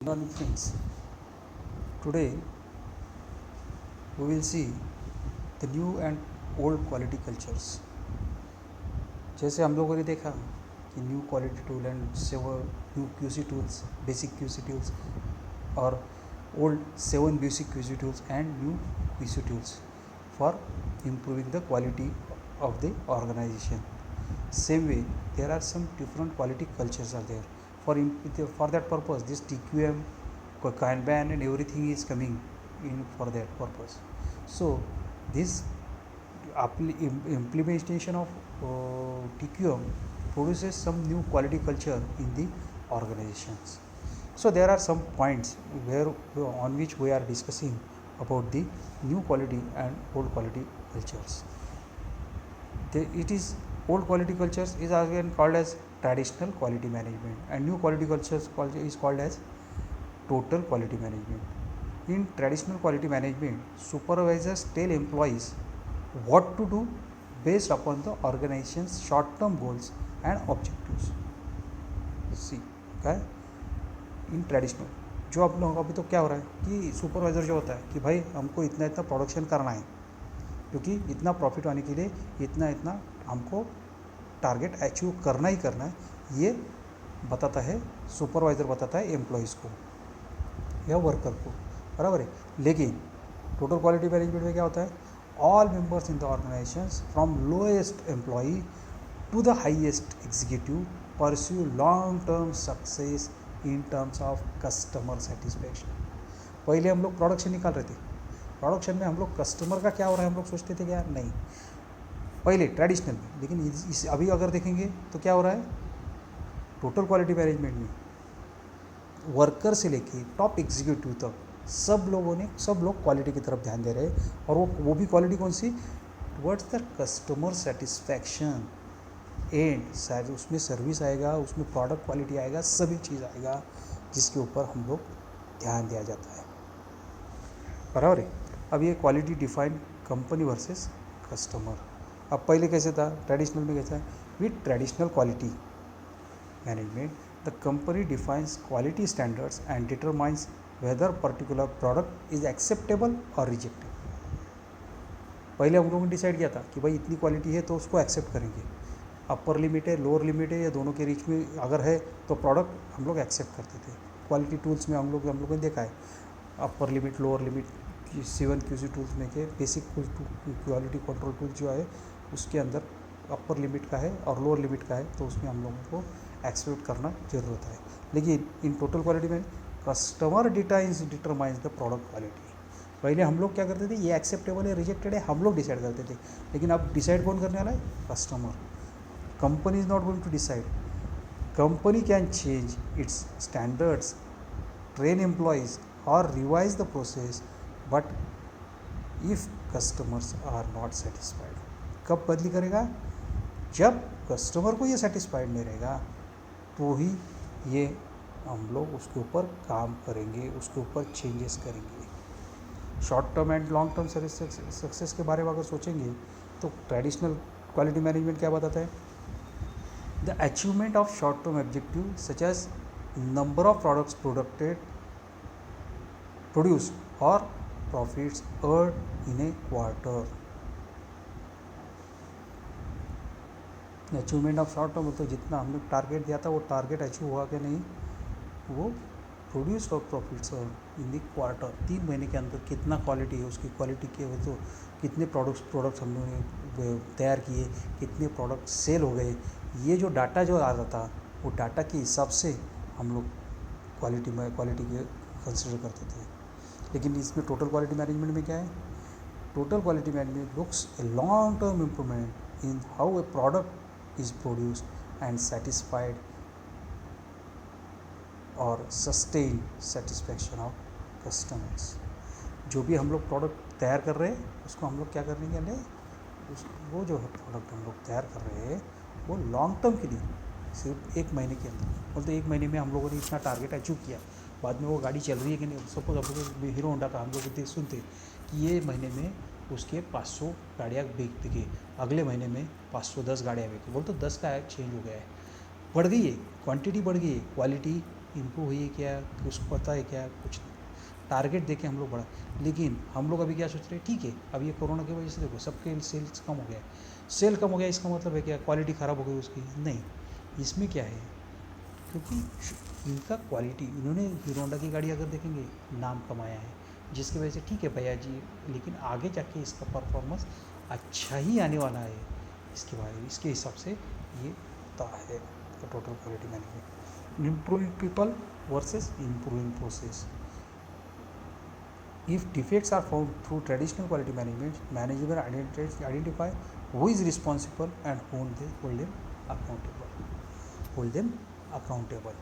Morning friends, today we will see the new and old quality cultures. जैसे हम लोगों ने देखा कि new quality tool and seven new QC tools, basic QC tools और old 7 basic QC tools and new QC tools for improving the quality of the organization. Same way, there are some different quality cultures are there. For that purpose, this TQM, Kanban and everything is coming in for that purpose. So, this implementation of TQM produces some new quality culture in the organizations. So there are some points on which we are discussing about the new quality and old quality cultures. It is old quality cultures is again called as traditional quality management, and new quality cultures is called as total quality management. In traditional quality management, supervisors tell employees what to do based upon the organization's short-term goals and objectives. See, okay? In traditional जो आप लोगों का अभी तो क्या हो रहा है कि सुपरवाइज़र जो होता है कि भाई हमको इतना इतना प्रोडक्शन करना है, क्योंकि इतना प्रॉफिट आने के लिए इतना इतना हमको टारगेट अचीव करना ही करना है, ये बताता है सुपरवाइज़र, बताता है एम्प्लॉयज़ को या वर्कर को, बराबर है. लेकिन टोटल क्वालिटी मैनेजमेंट में क्या होता है, all members in the organization from lowest employee to the highest executive pursue long term success in terms of customer satisfaction. पहले हम लोग प्रोडक्शन निकाल रहे थे, प्रोडक्शन में हम लोग कस्टमर का क्या हो रहा है हम लोग सोचते थे क्या, नहीं, पहले ट्रेडिशनल में. लेकिन इस अभी अगर देखेंगे तो क्या हो रहा है, टोटल क्वालिटी मैनेजमेंट में वर्कर से लेके टॉप एग्जीक्यूटिव तक सब लोग क्वालिटी की तरफ ध्यान दे रहे हैं. और वो भी क्वालिटी कौन सी, towards the customer satisfaction end. उसमें सर्विस आएगा, उसमें प्रोडक्ट क्वालिटी आएगा, सभी चीज़ आएगा जिसके ऊपर हम लोग ध्यान दिया जाता है, बराबर है. अब ये quality define company versus customer. अब पहले कैसे था, ट्रेडिशनल में कैसा है, with traditional quality management the company defines quality standards and determines weather particular product is acceptable और रिजेक्टेड. पहले हम लोगों ने डिसाइड किया था कि भाई इतनी क्वालिटी है तो उसको एक्सेप्ट करेंगे, अपर लिमिट है लोअर लिमिट है या दोनों के बीच में अगर है तो प्रोडक्ट हम लोग एक्सेप्ट करते थे. क्वालिटी टूल्स में हम लोगों ने देखा है upper limit lower limit 7 QC tools में के बेसिक क्वालिटी कंट्रोल टूल जो है उसके अंदर अपर लिमिट का है और लोअर लिमिट का है, तो उसमें हम लोगों को एक्सेप्ट करना ज़रूरत है. लेकिन इन टोटल क्वालिटी में customer determines the product quality. पहले हम लोग क्या करते थे, ये एक्सेप्टेबल है रिजेक्टेड है हम लोग डिसाइड करते थे, लेकिन अब डिसाइड कौन करने वाला है, customer. Company is not going to decide. Company can change its standards, train employees or revise the process, but if customers are not satisfied. कब बदली करेगा, जब कस्टमर को ये सेटिस्फाइड नहीं रहेगा तो ही ये हम लोग उसके ऊपर काम करेंगे, उसके ऊपर चेंजेस करेंगे. Short term and long term success के बारे में अगर सोचेंगे तो ट्रेडिशनल क्वालिटी मैनेजमेंट क्या बताता है, the achievement of short-term objectives such as number of products produced or profits earned in a quarter. Achievement of short term मतलब जितना हमने टारगेट दिया था वो टारगेट अचीव हुआ कि नहीं, वो प्रोड्यूस और प्रॉफिट्स इन द क्वार्टर, 3 महीने के अंदर कितना क्वालिटी है, उसकी क्वालिटी के वजह तो कितने प्रोडक्ट्स हम लोगों ने तैयार किए, कितने प्रोडक्ट सेल हो गए. ये जो डाटा जो आ रहा था वो डाटा के हिसाब से हम लोग क्वालिटी के कंसिडर करते थे. लेकिन इसमें टोटल क्वालिटी मैनेजमेंट में क्या है, total quality management looks a long term improvement in how a product is produced and satisfied और सस्टेन सेटिस्फैक्शन ऑफ कस्टमर्स. जो भी हम लोग प्रोडक्ट तैयार कर रहे हैं उसको हम लोग क्या करेंगे, वो जो प्रोडक्ट हम लोग तैयार कर रहे हैं वो लॉन्ग टर्म के लिए सिर्फ 1 महीने के अंदर, बोलते 1 महीने में हम लोगों ने इतना टारगेट अचीव किया, बाद में वो गाड़ी चल रही है कि नहीं. सपोज हम लोग हीरो होंडा का हम लोग सुनते कि ये महीने में उसके 500 गाड़ियाँ बिके, अगले महीने में 510 गाड़ियाँ बिकी, बोलते 10 का चेंज हो गया है, बढ़ गई है क्वांटिटी, बढ़ गई है, क्वालिटी इम्प्रूव हुई है क्या, कि उसको पता है क्या, कुछ नहीं। टारगेट देके हम लोग बढ़ा, लेकिन हम लोग अभी क्या सोच रहे हैं, ठीक है अब ये कोरोना की वजह से देखो सबके सेल्स कम हो गया, सेल कम हो गया, इसका मतलब है क्या, क्वालिटी ख़राब हो गई उसकी, नहीं। इसमें क्या है, क्योंकि इनका क्वालिटी, इन्होंने हीरो होंडा की गाड़ी अगर देखेंगे नाम कमाया है, जिसकी वजह से ठीक है भैया जी, लेकिन आगे जाके इसका परफॉर्मेंस अच्छा ही आने वाला है, इसके बारे इसके हिसाब से ये होता है total quality management. Improving people versus improving process. If defects are found through traditional quality management, management identify who is responsible and hold them accountable. Hold them accountable.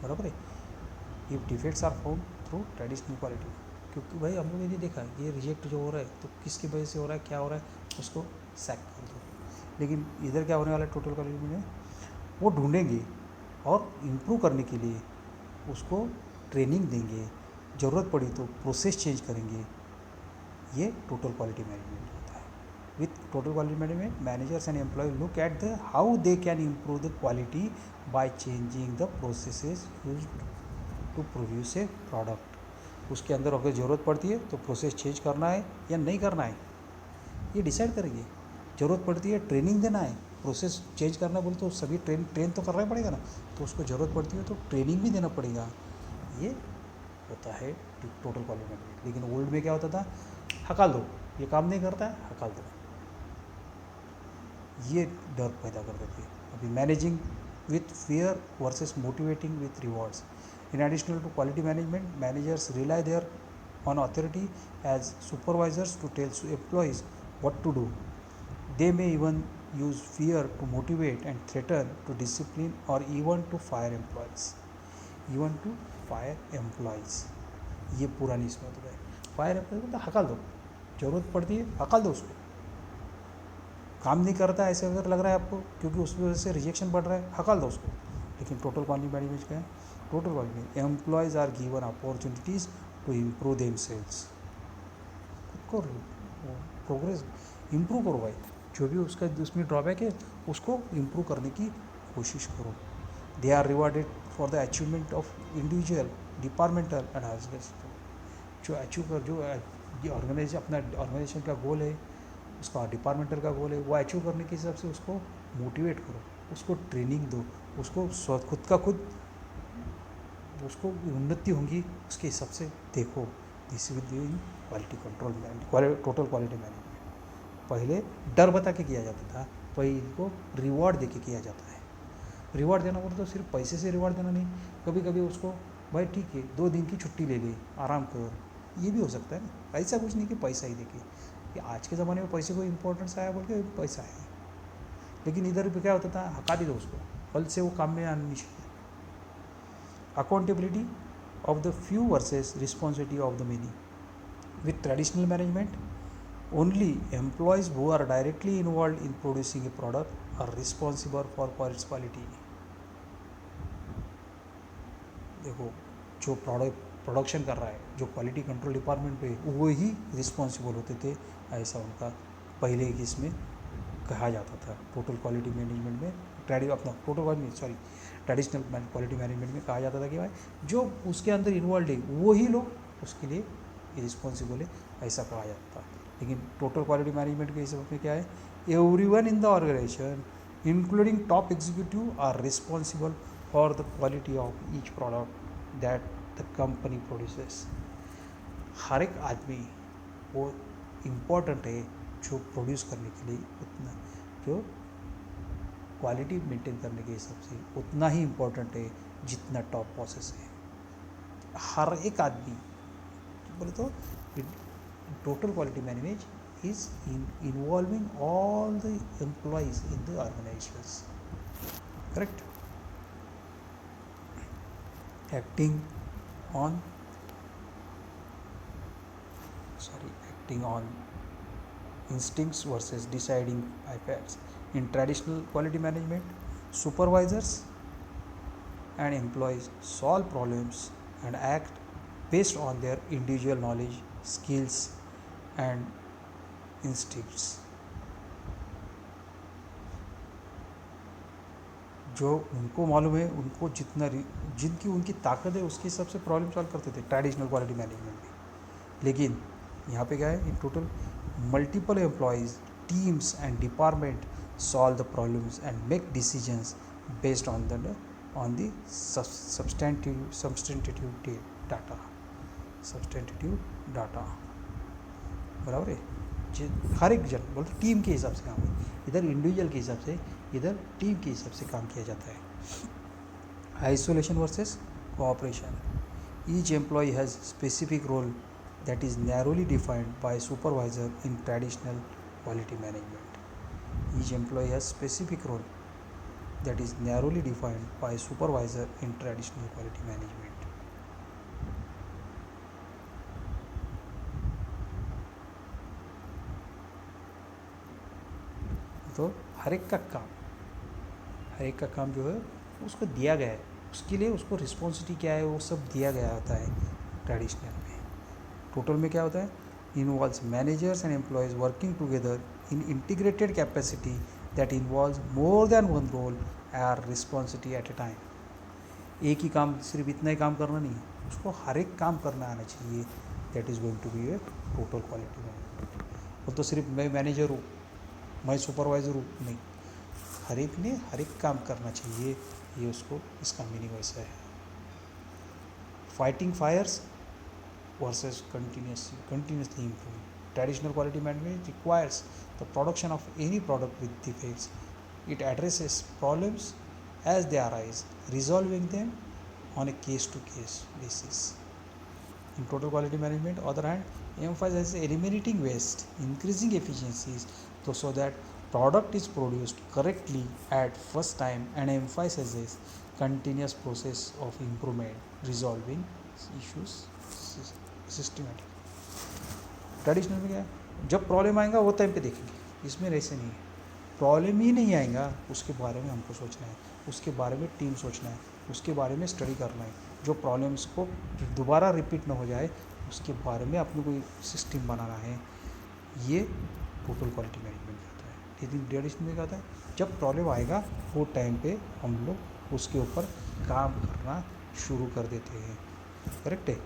बराबर है। If defects are found through traditional quality, क्योंकि भाई हम लोग ये देखा है ये रिजेक्ट जो हो रहा है तो किसकी वजह से हो रहा है, क्या हो रहा है, उसको सैक कर दो। लेकिन इधर क्या होने वाला है टोटल क्वालिटी में, वो ढूंढेंगे और इम्प्रूव करने के लिए उसको ट्रेनिंग देंगे, ज़रूरत पड़ी तो प्रोसेस चेंज करेंगे। ये टोटल क्वालिटी मैनेजमेंट होता है। With total quality management, managers and employ look at the how they can improve the quality by changing the processes use to produce a product. उसके अंदर अगर ज़रूरत पड़ती है तो प्रोसेस चेंज करना है या नहीं करना है, ये डिसाइड करेंगे। ज़रूरत पड़ती है ट्रेनिंग देना है, प्रोसेस चेंज करना बोले तो सभी ट्रेन तो करना ही पड़ेगा ना, तो उसको ज़रूरत पड़ती है तो ट्रेनिंग भी देना पड़ेगा। ये होता है टोटल क्वालिटी मैनेजमेंट। लेकिन ओल्ड में क्या होता था, हकाल दो, ये काम नहीं करता है हकाल दो, ये डर पैदा कर देते हैं। अभी managing with fear versus motivating with rewards. In additional to quality management, managers rely their on authority as supervisors to tell employees what to do. They may even use fear to motivate and threaten to discipline or even to fire employees. Even to fire employees. ये पुरानी इसमें होता है। Fire employ मतलब हकाल दो, ज़रूरत पड़ती है हकाल दो उसको, काम नहीं करता है ऐसे अगर लग रहा है आपको क्योंकि उसकी वजह से रिजेक्शन बढ़ रहा है, हकाल दो उसको। लेकिन टोटल क्वालिटी मैनेजमेंट क्या है, total quality employees are given opportunities to improve themselves. खुद को प्रोग्रेस इम्प्रूव करो भाई, जो भी उसका उसमें ड्रॉबैक है उसको इम्प्रूव करने की कोशिश करो। They are rewarded for the achievement of individual, departmental and organization. जो अचीव कर, जो अपना ऑर्गेनाइजेशन का गोल है, उसका डिपार्टमेंटल का गोल है, वो अचीव करने के हिसाब से उसको मोटिवेट करो, उसको ट्रेनिंग दो, उसको खुद का खुद उसको उन्नति होंगी उसके हिसाब से देखो। This will be quality control, total quality management. पहले डर बता के किया जाता था, पहले इनको रिवॉर्ड दे के किया जाता है। रिवॉर्ड देना बोलते तो सिर्फ पैसे से रिवॉर्ड देना नहीं, कभी कभी उसको भाई ठीक है 2 दिन की छुट्टी ले ले, आराम कर, ये भी हो सकता है ना। ऐसा कुछ नहीं कि पैसा ही देके, कि आज के ज़माने में पैसे को इम्पोर्टेंस आया बोल के पैसा है, लेकिन इधर भी क्या होता था, हका दी दो उसको, कल से वो काम में आना नहीं चाहिए। Accountability of the few versus responsibility of the many. With traditional management, only employees who are directly involved in producing a product are responsible for its quality. देखो जो प्रोडक्शन कर रहा है, जो क्वालिटी कंट्रोल डिपार्टमेंट पे, वो ही responsible होते थे, ऐसा उनका पहले ही इसमें कहा जाता था। टोटल क्वालिटी मैनेजमेंट में ट्रेडिशनल क्वालिटी मैनेजमेंट में कहा जाता था कि भाई जो उसके अंदर इन्वॉल्व है वो ही लोग उसके लिए रिस्पॉन्सिबल है, ऐसा कहा जाता था। लेकिन टोटल क्वालिटी मैनेजमेंट के हिसाब में क्या है, everyone in the organisation including top executive are responsible for the quality of each product that the company produces. हर एक आदमी वो इम्पोर्टेंट है जो प्रोड्यूस करने के लिए, उतना जो क्वालिटी मेंटेन करने के हिसाब से उतना ही इम्पोर्टेंट है जितना टॉप बॉसेस है। हर एक आदमी बोले तो total quality management is involving all the employees in the organisations, correct. acting on instincts versus deciding by facts. In traditional quality management, supervisors and employees solve problems and act based on their individual knowledge, skills and instincts. जो उनको मालूम है, उनको जिनकी उनकी ताकत है उसके हिसाब से प्रॉब्लम सॉल्व करते थे ट्रेडिशनल क्वालिटी मैनेजमेंट में। लेकिन यहाँ पे क्या है, in total multiple employees, teams and department solve the problems and make decisions based on the substantive data. Substantive data बराबर है। हर एक जन बोलते टीम के हिसाब से काम है, इधर इंडिविजुअल के हिसाब से, इधर टीम के हिसाब से काम किया जाता है। Isolation versus cooperation. Each employee has specific role that is narrowly defined by supervisor in traditional quality management. Each employee has specific role that is narrowly defined by supervisor in traditional quality management. तो हर एक का काम जो है उसको दिया गया है, उसके लिए उसको रिस्पॉन्सिबिलिटी क्या है वो सब दिया गया होता है ट्रेडिशनल में। टोटल में क्या होता है, involves managers and employees working together in integrated capacity that involves more than one role और रिस्पॉन्सिबिलिटी एट ए टाइम। एक ही काम, सिर्फ इतना ही काम करना नहीं, उसको हर एक काम करना आना चाहिए। That is going to be a total quality management. वो तो सिर्फ मैं मैनेजर हूँ, मैं सुपरवाइज़र हूँ, नहीं, हर एक ने हर एक काम करना चाहिए, ये उसको इसका मीनिंग वैसा है। Fighting fires versus continuously improving. Traditional quality management requires the production of any product with defects. It addresses problems as they arise, resolving them on a case-to-case basis. In total quality management, other hand, emphasizes eliminating waste, increasing efficiencies, so that product is produced correctly at first time, and emphasizes continuous process of improvement, resolving issues systematic. Traditional में क्या है, जब problem आएगा वो time पे देखेंगे, इसमें ऐसे नहीं है, प्रॉब्लम ही नहीं आएगा उसके बारे में हमको सोचना है, उसके बारे में टीम सोचना है, उसके बारे में स्टडी करना है, जो प्रॉब्लम्स को दोबारा रिपीट ना हो जाए उसके बारे में अपने कोई सिस्टम बनाना है। ये टोटल क्वालिटी मैनेजमेंट होता है। लेकिन ट्रेडिशनल में क्या होता है, जब प्रॉब्लम आएगा वो टाइम पे हम लोग उसके ऊपर काम करना शुरू कर देते हैं। करेक्ट है।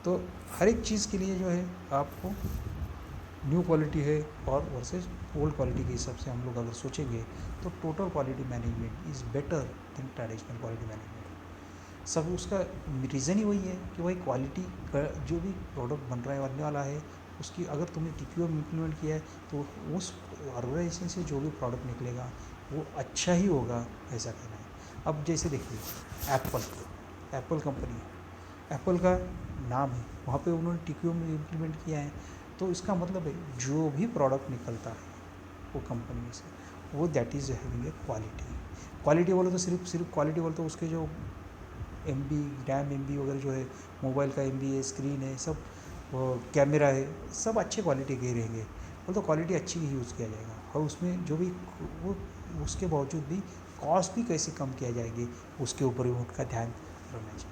तो हर एक चीज़ के लिए जो है आपको न्यू क्वालिटी है और वर्सेस ओल्ड क्वालिटी के हिसाब से हम लोग अगर सोचेंगे तो total quality management is better than traditional quality management. सब उसका रीज़न ही वही है कि भाई क्वालिटी का जो भी प्रोडक्ट बन रहा है, बनने वाला है, उसकी अगर तुमने TQM इम्प्लीमेंट किया है तो उस ऑर्गेनाइजेशन से जो भी प्रोडक्ट निकलेगा वो अच्छा ही होगा, ऐसा कहना है। अब जैसे देखिए एप्पल कंपनी, एप्पल का नाम है, वहाँ पे उन्होंने TQM इम्प्लीमेंट किया है, तो इसका मतलब है जो भी प्रोडक्ट निकलता है वो कंपनी में से वो that is having a quality बोलो तो सिर्फ क्वालिटी बोलो तो उसके जो MB रैम MB वगैरह जो है, मोबाइल का MB है, स्क्रीन है, सब कैमरा है, सब अच्छे क्वालिटी के रहेंगे, बोलो तो क्वालिटी अच्छी ही यूज़ किया जाएगा। और उसमें जो भी वो उसके बावजूद भी कॉस्ट भी कैसे कम किया जाएगी उसके ऊपर भी उनका ध्यान रखना चाहिए।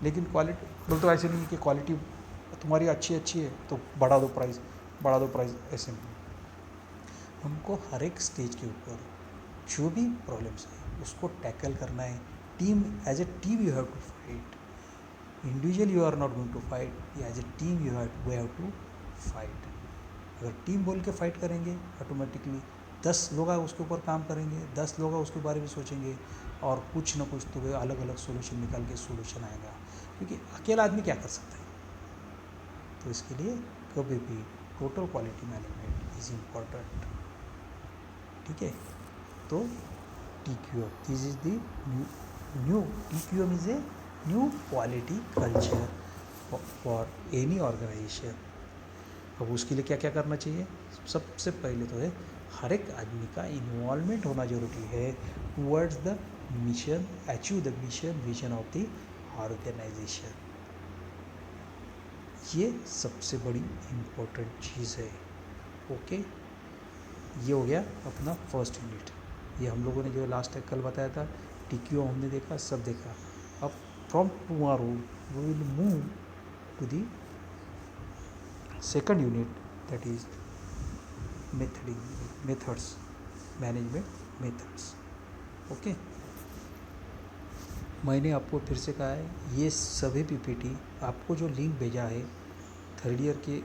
लेकिन क्वालिटी बोल तो ऐसे नहीं कि क्वालिटी तुम्हारी अच्छी है तो बढ़ा दो प्राइस, ऐसे नहीं। हमको हर एक स्टेज के ऊपर जो भी प्रॉब्लम्स है उसको टैकल करना है। Team, as a team you have to fight, individual you are not going to fight, as a team you have to fight. अगर टीम बोल के फाइट करेंगे ऑटोमेटिकली 10 लोग उसके ऊपर काम करेंगे, 10 लोग उसके बारे में सोचेंगे और कुछ ना कुछ तो अलग अलग सोल्यूशन निकाल के सोल्यूशन आएगा, क्योंकि अकेला आदमी क्या कर सकता है। तो इसके लिए कभी भी total quality management is important. ठीक है, तो TQM, this is the new TQM is a new quality culture for any organisation. अब उसके लिए क्या क्या करना चाहिए, सबसे पहले तो है हर एक आदमी का इन्वॉल्वमेंट होना जरूरी है towards the mission, achieve the mission vision of the organisation. ये सबसे बड़ी इम्पोर्टेंट चीज़ है। ओके, ये हो गया अपना फर्स्ट यूनिट। ये हम लोगों ने जो लास्ट टाइम कल बताया था TQM हमने देखा, सब देखा। अब from tomorrow we will move to the second unit, that is methods, management methods. Okay, मैंने आपको फिर से कहा है, ये सभी पीपीटी आपको जो लिंक भेजा है थर्ड ईयर के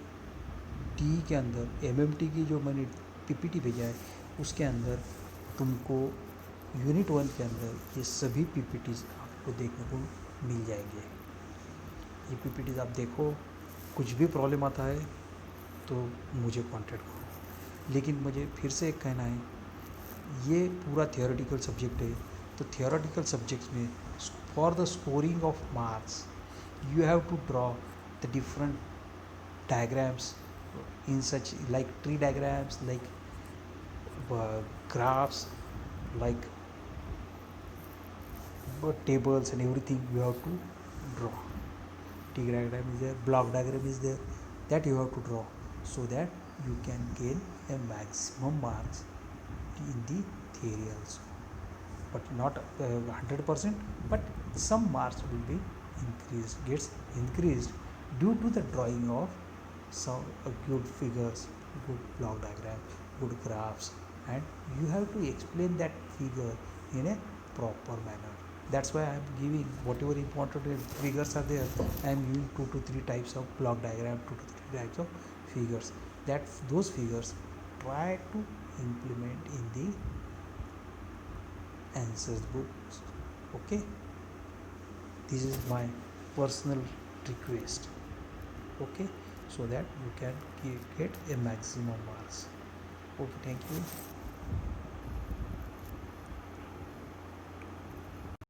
टी के अंदर एमएमटी की जो मैंने पीपीटी भेजा है उसके अंदर तुमको यूनिट 1 के अंदर ये सभी पीपीटीज आपको देखने को मिल जाएंगे। ये पीपीटीज आप देखो, कुछ भी प्रॉब्लम आता है तो मुझे कांटेक्ट करो। लेकिन मुझे फिर से एक कहना है, ये पूरा थियोरेटिकल सब्जेक्ट है, तो थियोरेटिकल सब्जेक्ट्स में for the scoring of marks you have to draw the different diagrams in such like tree diagrams, like graphs, like tables and everything you have to draw. Tree diagram is there, block diagram is there, that you have to draw so that you can gain a maximum marks in the theory also, but not 100%, but some marks will be gets increased due to the drawing of some good figures, good block diagram, good graphs, and you have to explain that figure in a proper manner. That's why I am giving whatever important figures are there. I am giving 2 to 3 types of block diagram, 2 to 3 types of figures. That those figures try to implement in the answers books. Okay, this is my personal request. Okay, so that you can get a maximum marks. Okay, thank you.